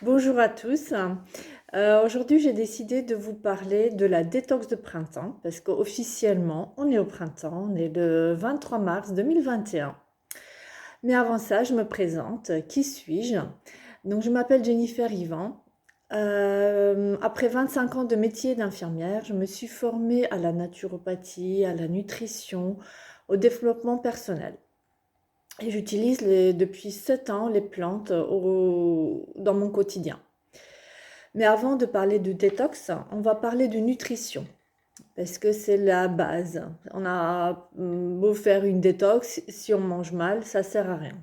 Bonjour à tous. Aujourd'hui, j'ai décidé de vous parler de la détox de printemps parce qu'officiellement, on est au printemps, on est le 23 mars 2021. Mais avant ça, je me présente. Qui suis-je? Donc, je m'appelle Jennifer Ivan. Après 25 ans de métier d'infirmière, je me suis formée à la naturopathie, à la nutrition, au développement personnel. Et j'utilise depuis 7 ans les plantes dans mon quotidien. Mais avant de parler de détox, on va parler de nutrition, parce que c'est la base. On a beau faire une détox, si on mange mal, ça sert à rien.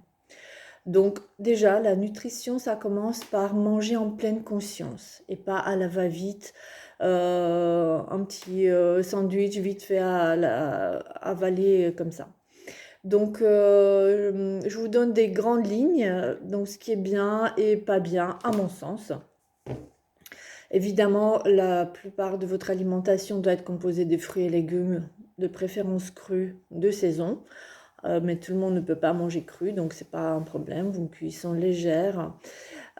Donc déjà, la nutrition, ça commence par manger en pleine conscience et pas à la va-vite, un petit sandwich vite fait avaler comme ça. Donc, je vous donne des grandes lignes, donc ce qui est bien et pas bien à mon sens. Évidemment, la plupart de votre alimentation doit être composée des fruits et légumes, de préférence crus de saison. Mais tout le monde ne peut pas manger cru, donc c'est pas un problème. Une cuisson légère.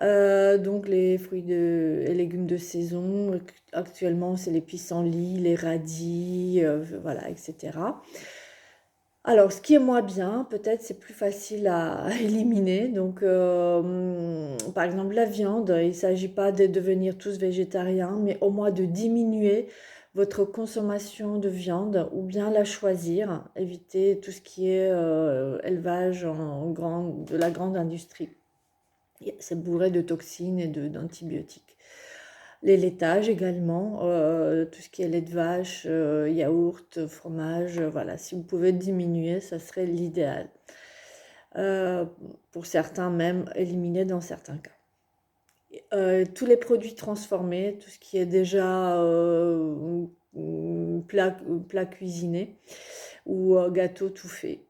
Donc les et légumes de saison, actuellement c'est les pissenlits, les radis, voilà, etc. Alors, ce qui est moins bien, peut-être c'est plus facile à éliminer. Donc, par exemple, la viande, il ne s'agit pas de devenir tous végétariens, mais au moins de diminuer votre consommation de viande ou bien la choisir, éviter tout ce qui est élevage de la grande industrie. C'est bourré de toxines et d'antibiotiques. Les laitages également, tout ce qui est lait de vache, yaourt, fromage, voilà, si vous pouvez diminuer, ça serait l'idéal. Euh, pour certains même, éliminer dans certains cas. Tous les produits transformés, tout ce qui est déjà plat, plat cuisiné ou gâteau tout fait.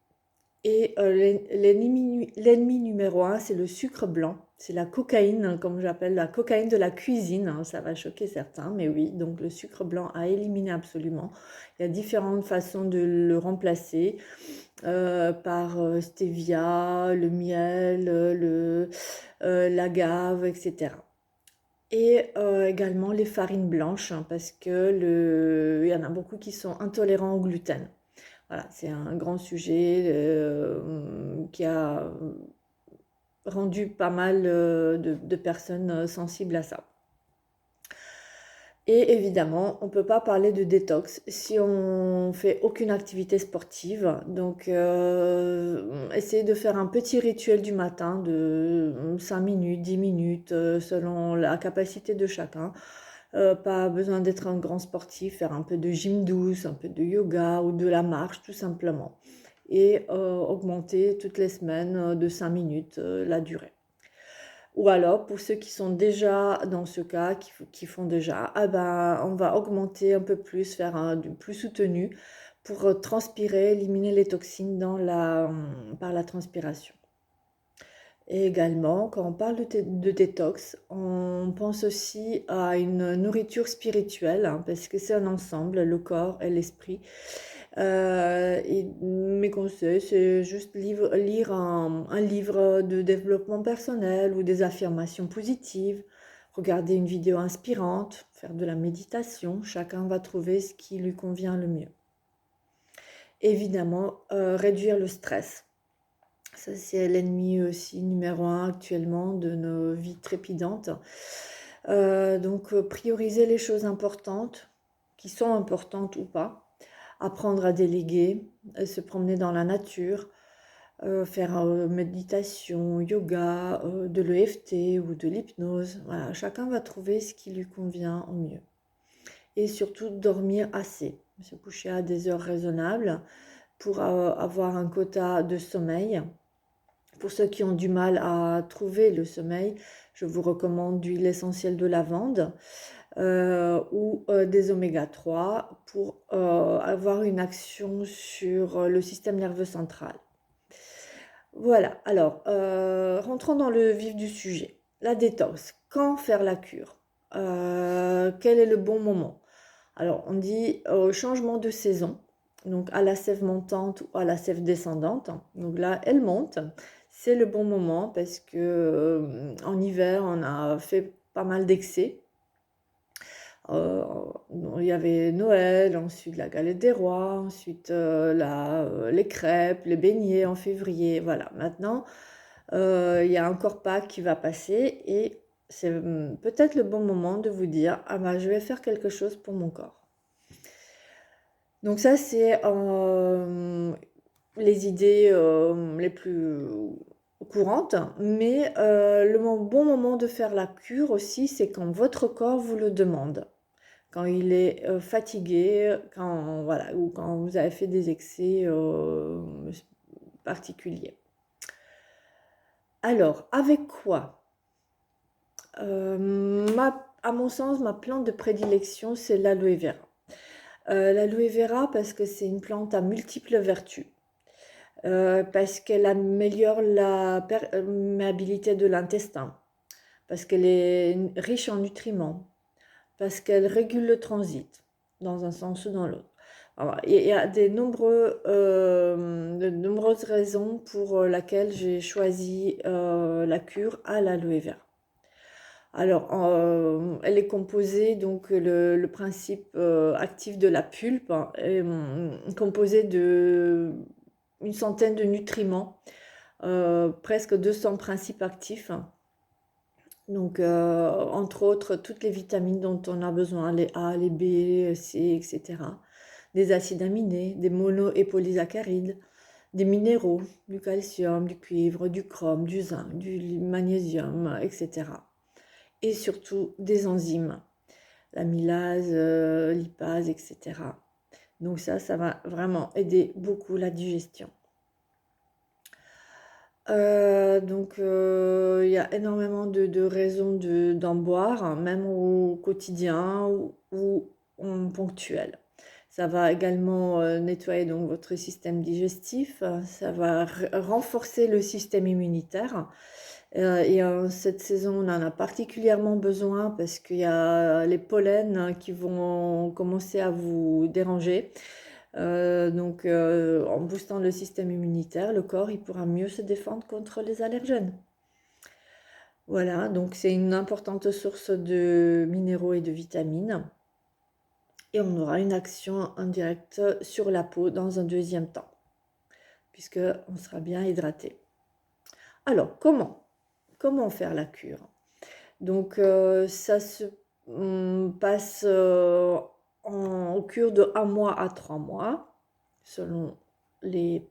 Et l'ennemi numéro un, c'est le sucre blanc. C'est la cocaïne, hein, comme j'appelle la cocaïne de la cuisine, hein. Ça va choquer certains, mais oui, donc le sucre blanc à éliminer absolument. Il y a différentes façons de le remplacer par stevia, le miel, l'agave, etc. Et également les farines blanches, hein, parce que il y en a beaucoup qui sont intolérants au gluten. Voilà, c'est un grand sujet qui a rendu pas mal de personnes sensibles à ça. Et évidemment, on ne peut pas parler de détox si on fait aucune activité sportive. Donc, essayez de faire un petit rituel du matin de 5 minutes, 10 minutes, selon la capacité de chacun. Pas besoin d'être un grand sportif, faire un peu de gym douce, un peu de yoga ou de la marche tout simplement. Et augmenter toutes les semaines de 5 minutes la durée. Ou alors, pour ceux qui sont déjà dans ce cas, qui font déjà, ah ben, on va augmenter un peu plus, faire du plus soutenu pour transpirer, éliminer les toxines par la transpiration. Et également, quand on parle de détox, on pense aussi à une nourriture spirituelle, hein, parce que c'est un ensemble, le corps et l'esprit. Et mes conseils, c'est juste lire un livre de développement personnel ou des affirmations positives, regarder une vidéo inspirante, faire de la méditation. Chacun va trouver ce qui lui convient le mieux. Évidemment, réduire le stress. Ça, c'est l'ennemi aussi numéro un actuellement de nos vies trépidantes. Donc, prioriser les choses importantes, qui sont importantes ou pas. Apprendre à déléguer, se promener dans la nature, faire méditation, yoga, de l'EFT ou de l'hypnose. Voilà, chacun va trouver ce qui lui convient au mieux. Et surtout, dormir assez, se coucher à des heures raisonnables pour avoir un quota de sommeil. Pour ceux qui ont du mal à trouver le sommeil, je vous recommande d'huile essentielle de lavande ou des oméga 3 pour avoir une action sur le système nerveux central. Voilà, alors rentrons dans le vif du sujet. La détox, quand faire la cure? Quel est le bon moment? Alors on dit changement de saison, donc à la sève montante ou à la sève descendante. Donc là, elle monte. c'est le bon moment parce que en hiver, on a fait pas mal d'excès. Euh, il y avait Noël, ensuite la galette des rois, ensuite les crêpes, les beignets en février. Voilà, maintenant, il y a encore Pâques qui va passer et c'est peut-être le bon moment de vous dire, ah bah, je vais faire quelque chose pour mon corps. Donc ça, c'est les idées les plus courantes, mais bon moment de faire la cure aussi, c'est quand votre corps vous le demande, quand il est fatigué, quand, voilà, ou quand vous avez fait des excès particuliers. Alors, avec quoi? À mon sens, ma plante de prédilection, c'est l'aloe vera. L'aloe vera parce que c'est une plante à multiples vertus. Parce qu'elle améliore la perméabilité de l'intestin, parce qu'elle est riche en nutriments, parce qu'elle régule le transit dans un sens ou dans l'autre. Alors, il y a de nombreuses raisons pour lesquelles j'ai choisi la cure à l'aloe vera. Alors, elle est composée, donc le principe actif de la pulpe est composé de une centaine de nutriments, presque 200 principes actifs. Donc, entre autres, toutes les vitamines dont on a besoin, les A, les B, C, etc. Des acides aminés, des mono- et polysaccharides, des minéraux, du calcium, du cuivre, du chrome, du zinc, du magnésium, etc. Et surtout des enzymes, l'amylase, lipase, etc. Donc ça va vraiment aider beaucoup la digestion. Il y a énormément de raisons d'en boire, hein, même au quotidien ou en ponctuel. Ça va également nettoyer donc votre système digestif, ça va renforcer le système immunitaire. Cette saison, on en a particulièrement besoin parce qu'il y a les pollens qui vont commencer à vous déranger. En boostant le système immunitaire, le corps il pourra mieux se défendre contre les allergènes. Voilà, donc c'est une importante source de minéraux et de vitamines. Et on aura une action indirecte sur la peau dans un deuxième temps, puisqu'on sera bien hydraté. Alors, comment faire la cure? Donc, ça se passe en cure de 1 mois à 3 mois, selon les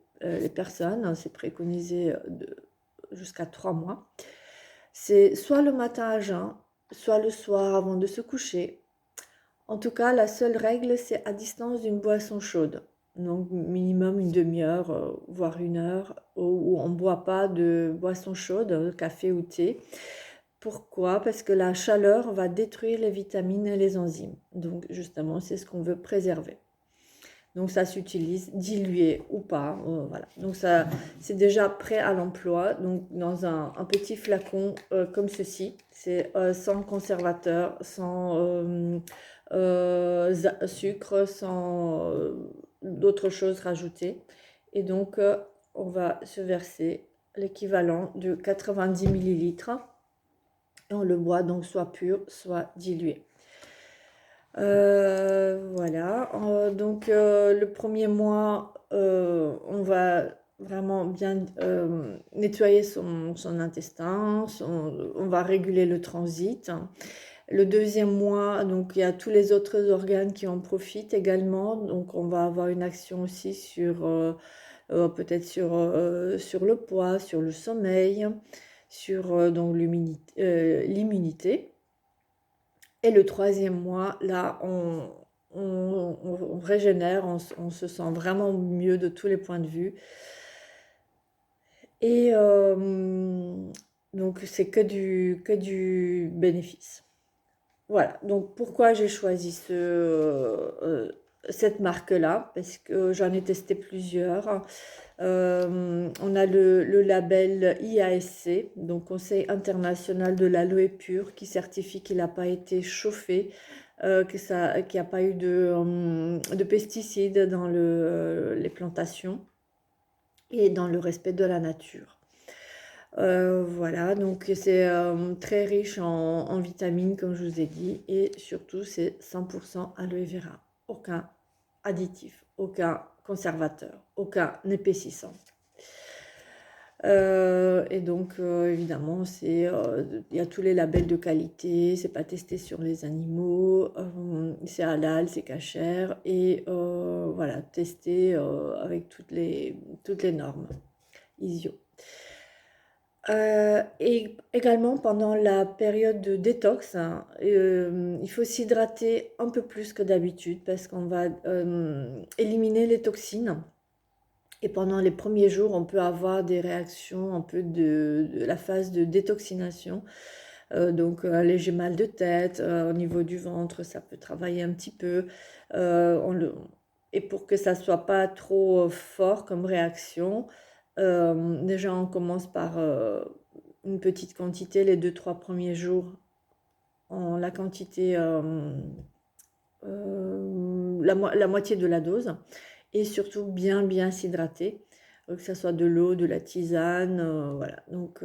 personnes. C'est préconisé jusqu'à 3 mois. C'est soit le matin à jeun, soit le soir avant de se coucher. En tout cas, la seule règle, c'est à distance d'une boisson chaude. Donc, minimum une demi-heure, voire 1 heure, où on ne boit pas de boisson chaude, café ou thé. Pourquoi? Parce que la chaleur va détruire les vitamines et les enzymes. Donc, justement, c'est ce qu'on veut préserver. Donc, ça s'utilise dilué ou pas. Voilà. Donc, ça, c'est déjà prêt à l'emploi. Donc, dans un petit flacon comme ceci. C'est sans conservateur, sans sucre, sans d'autres choses rajoutées. Et donc, on va se verser l'équivalent de 90 millilitres. Et on le boit donc soit pur, soit dilué. Voilà. Le premier mois, on va vraiment bien nettoyer son intestin, on va réguler le transit. Le deuxième mois, donc il y a tous les autres organes qui en profitent également. Donc on va avoir une action aussi sur peut-être sur le poids, sur le sommeil, sur donc l'immunité. Et le troisième mois, là, on régénère, on se sent vraiment mieux de tous les points de vue. Et donc, c'est que du bénéfice. Voilà, donc pourquoi j'ai choisi cette marque-là? Parce que j'en ai testé plusieurs. On a le label IASC, donc Conseil international de l'aloe pur, qui certifie qu'il n'a pas été chauffé, qu'il n'y a pas eu de pesticides dans les plantations et dans le respect de la nature. Voilà, donc c'est très riche en vitamines, comme je vous ai dit, et surtout c'est 100% aloe vera. Aucun additif, aucun conservateur, aucun épaississant. Et donc, évidemment, il y a tous les labels de qualité, c'est pas testé sur les animaux, c'est halal, c'est cachère, et voilà, testé avec toutes les normes ISO. Et également pendant la période de détox, hein, il faut s'hydrater un peu plus que d'habitude parce qu'on va éliminer les toxines. Et pendant les premiers jours, on peut avoir des réactions un peu de la phase de détoxination. Donc un léger mal de tête, au niveau du ventre, ça peut travailler un petit peu. Et pour que ça soit pas trop fort comme réaction, déjà on commence par une petite quantité les 2-3 premiers jours, en la quantité, la moitié de la dose. Et surtout bien s'hydrater, que ça soit de l'eau, de la tisane, voilà. Donc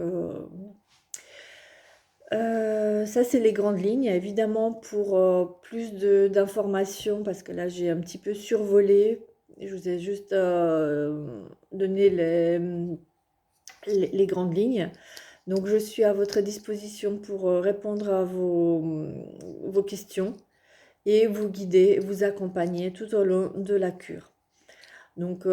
ça, c'est les grandes lignes. Évidemment, pour plus d'informations, parce que là, j'ai un petit peu survolé, je vous ai juste donné les grandes lignes. Donc, je suis à votre disposition pour répondre à vos questions et vous guider, vous accompagner tout au long de la cure. Donc,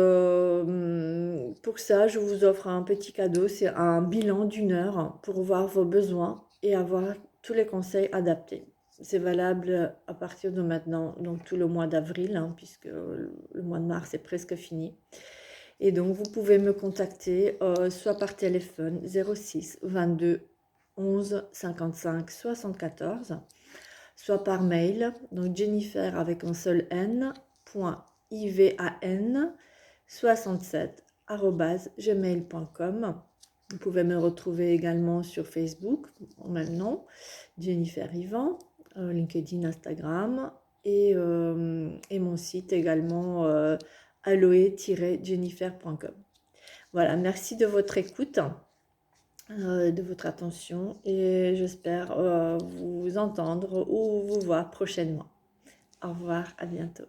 pour ça, je vous offre un petit cadeau, c'est un bilan d'une heure pour voir vos besoins et avoir tous les conseils adaptés. C'est valable à partir de maintenant, donc tout le mois d'avril, hein, puisque le mois de mars est presque fini. Et donc, vous pouvez me contacter soit par téléphone 06 22 11 55 74, soit par mail, donc Jennifer avec un seul N, point IVAN 67@gmail.com. Vous pouvez me retrouver également sur Facebook, en même nom, Jennifer Yvan, LinkedIn, Instagram, et mon site également, aloe-jennifer.com. Voilà, merci de votre écoute, de votre attention, et j'espère vous entendre ou vous voir prochainement. Au revoir, à bientôt.